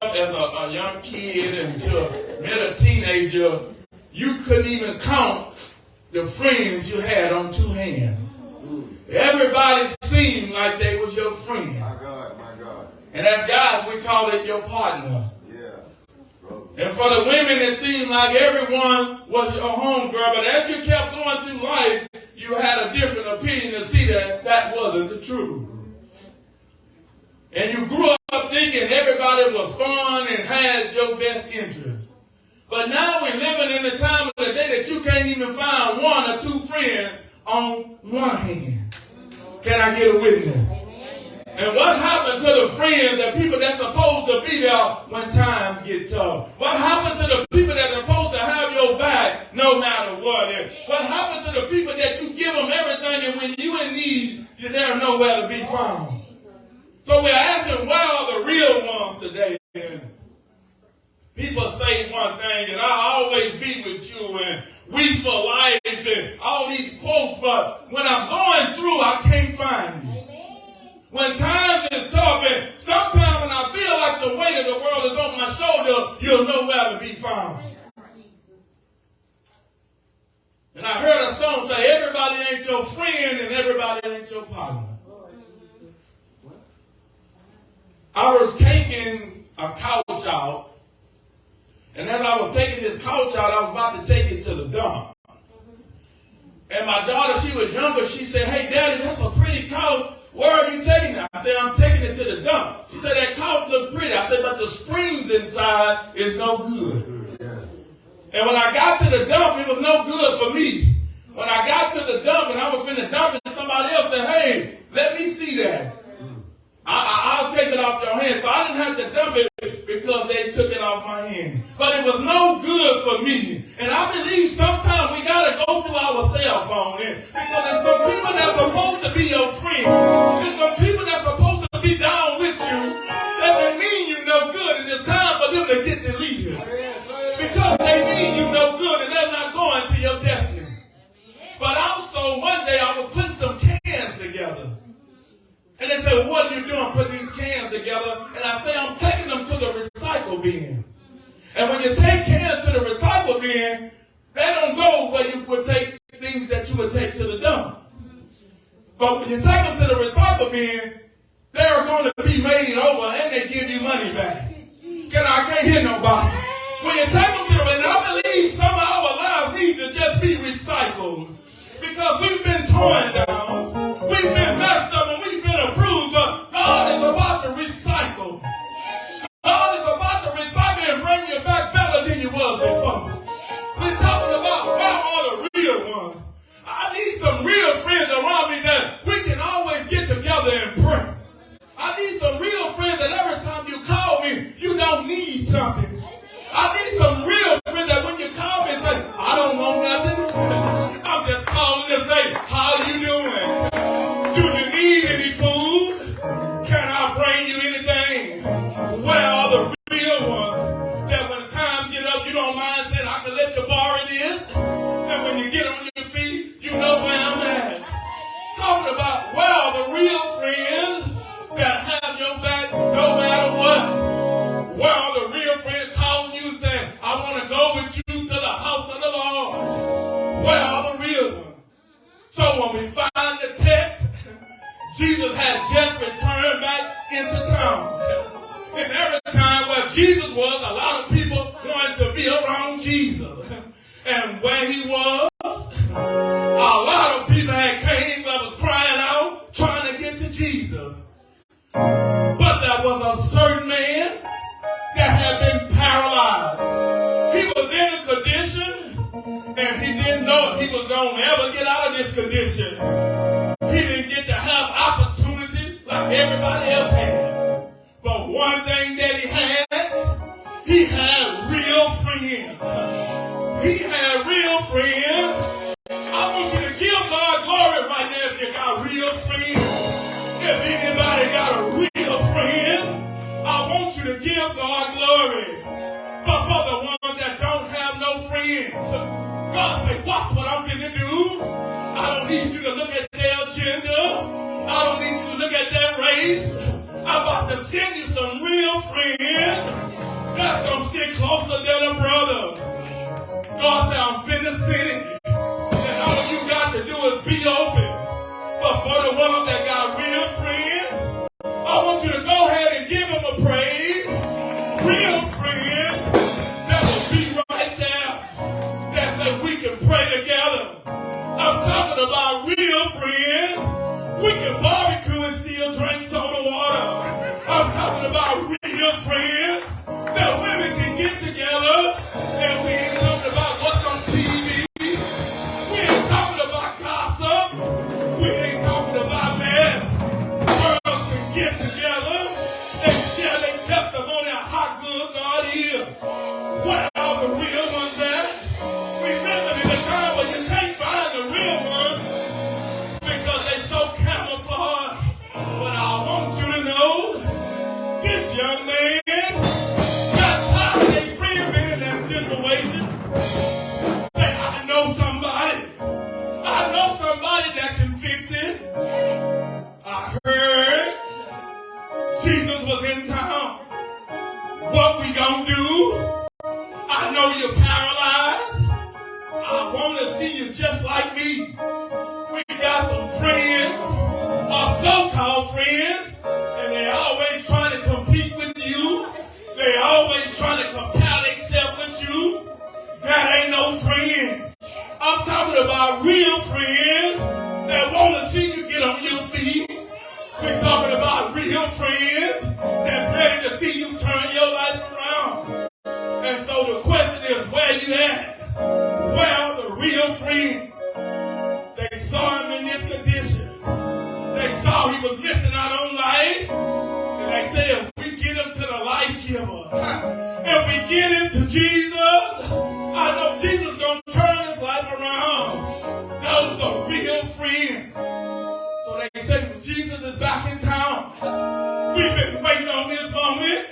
as a young kid until middle teenager, you couldn't even count the friends you had on two hands. Everybody seemed like they was your friend. My God, my God. And as guys, we call it your partner. Yeah. Brother. And for the women, it seemed like everyone was your homegirl. But as you kept going through life, you had a different opinion to see that that wasn't the truth. And you grew up thinking everybody was fun and had your best interest. But now we're living in a time of the day that you can't even find one or two friends on one hand. Can I get a witness? And what happened to the friends, the people that's supposed to be there when times get tough? What happened to the people that are supposed to have your back no matter what? And what happened to the people that you give them everything and when you in need, they're nowhere to be found? So we're asking, where are the real ones today? And people say one thing, and I'll always be with you, and we for life, and all these quotes, but when I'm going through, I can't find you. When times is tough, and sometimes when I feel like the weight of the world is on my shoulder, you'll know where to be found. And I heard a song say, everybody ain't your friend, and everybody ain't your partner. I was taking a couch out, and as I was taking this couch out, I was about to take it to the dump. And my daughter, she was younger, she said, hey, Daddy, that's a pretty couch. Where are you taking it? I said, I'm taking it to the dump. She said, that couch looked pretty. I said, but the springs inside is no good. And when I got to the dump, it was no good for me. When I got to the dump and I was finna dump it, somebody else said, hey, let me see that. I'll take it off your hand. So I didn't have to dump it because they took it off my hand. But it was no good for me. And I believe sometimes we got to go through our cell phone. Because there's some people that's supposed to be your friend. There's some people that's supposed to be down with you that they mean you no good. And it's time for them to get deleted. Because they mean you no good and they're not going to your destiny. But also one day I was putting some cans together. And they said, well, what are you doing putting these cans together? And I say, I'm taking them to the recycle bin. And when you take cans to the recycle bin, they don't go where you would take things that you would take to the dump. But when you take them to the recycle bin, they're going to be made over and they give you money back. I can't hear nobody. When you take them to the bin, I believe some of our lives need to just be recycled. Because we've been torn down, we've been messed up, and we've been approved, but God is about to recycle. God is about to recycle and bring you back better than you was before. We're talking about where are the real ones. I need some real friends around me that we can always get together and pray. I need some real friends that every time you call me, you don't need something. I need some real friends that when you call me and say, I don't want nothing. I'm just calling to say, how you doing? Do you need any food? Can I bring you anything? Where are the real ones that when time get up, you don't mind saying, I can let you borrow this? And when you get on your feet, you know where I'm at. Talking about where are the real friends that have your back no matter what? Where are the real friends calling you saying, I want to go with you to the house of the Lord? Where are the real ones? So when we find the text, Jesus had just returned back into town. And every time where Jesus was, a lot of people wanted to be around Jesus. And where he was, a lot of people had came that was crying out, trying to get to Jesus. But there was a certain man that had been paralyzed. He was in a condition, and he didn't know if he was going to ever get out of this condition. He didn't get to have opportunity like everybody else had. But one thing that he had real friends. He had real friends. I want you to give God glory right now if you got real friends. If anybody got a real friend, I want you to give God glory. But for the ones that don't have no friends, God said, watch what I'm going to do. I don't need you to look at their gender. I don't need you to look at their race. I'm about to send you some real friends what we gonna do. I know you're paralyzed. I want to see you just like me. We got some friends, or so-called friends, and they always trying to compete with you. They always trying to compare themselves with you. That ain't no friend. I'm talking about real friends that want to see you get on your feet. We're talking about real friends that's ready to see you turn your life around. And so the question is, where you at? Where are the real friends? They saw him in this condition. They saw he was missing out on life. And they said, we get him to the life giver. And we get him to Jesus. I know Jesus is going to turn his life around. That was a real friend. So they say, well, Jesus is back in town. We've been waiting on this moment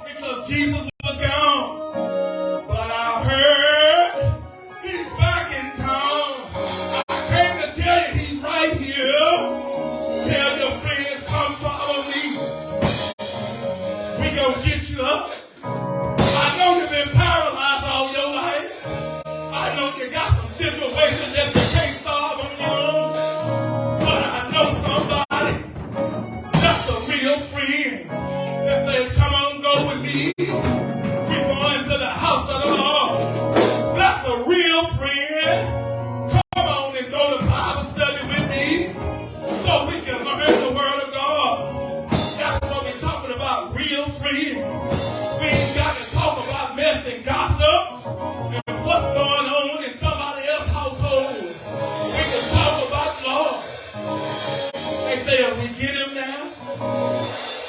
because Jesus was gone. But I heard he's back in town. I came to tell you he's right here. Tell your friends, come follow me. We gonna get you up. I know you've been paralyzed all your life. I know you got some situations that you can't solve on your own. But I know somebody that's a real friend that said, come on, go with me. We're going to the house of the Lord. That's a real friend. Come on and go to Bible study with me so we can learn the word of God. That's what we're talking about, real friends. We ain't got to talk about mess and gossip and what's going on in somebody else's household. We can talk about love. They say, we get him now.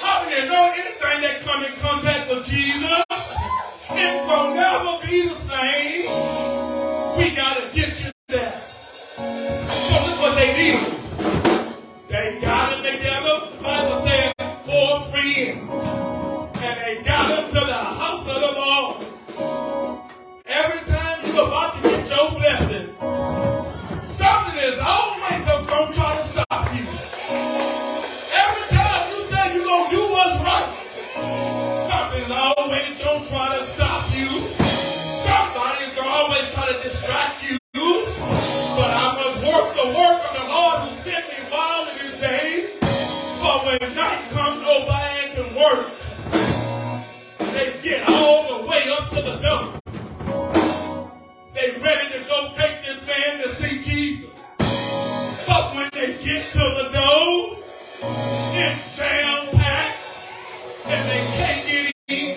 How many know anything that come in contact with Jesus, it will never be the same. We got to get you there. So look what they did. They got him together. The Bible said 4 friends. And they got him to the house of the Lord. Every time you're about to get your blessing, something is always going to try to stop you. Every time you say you're going to do what's right, something's always going to try to stop you. Somebody's going to always try to distract you. But I must work the work of the Lord who sent me while it is day. For when night comes, nobody can work. They get all the way up to the door. They ready to go take this man to see Jesus. But when they get to the door, it's jam-packed and they can't get in.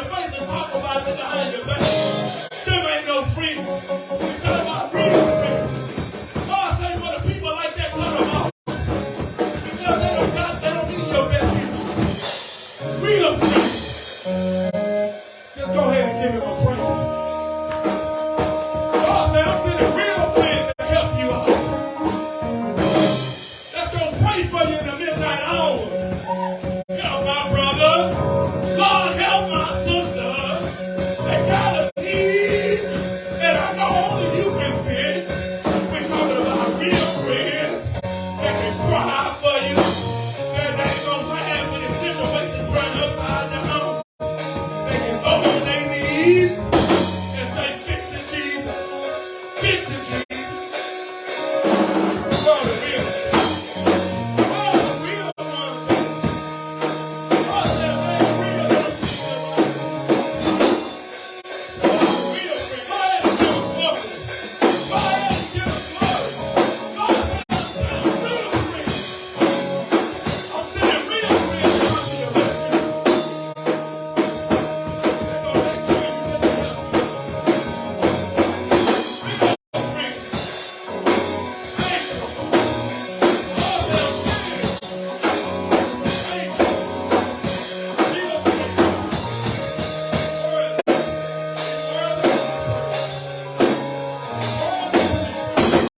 face and talk about you behind your back. There ain't no freedom.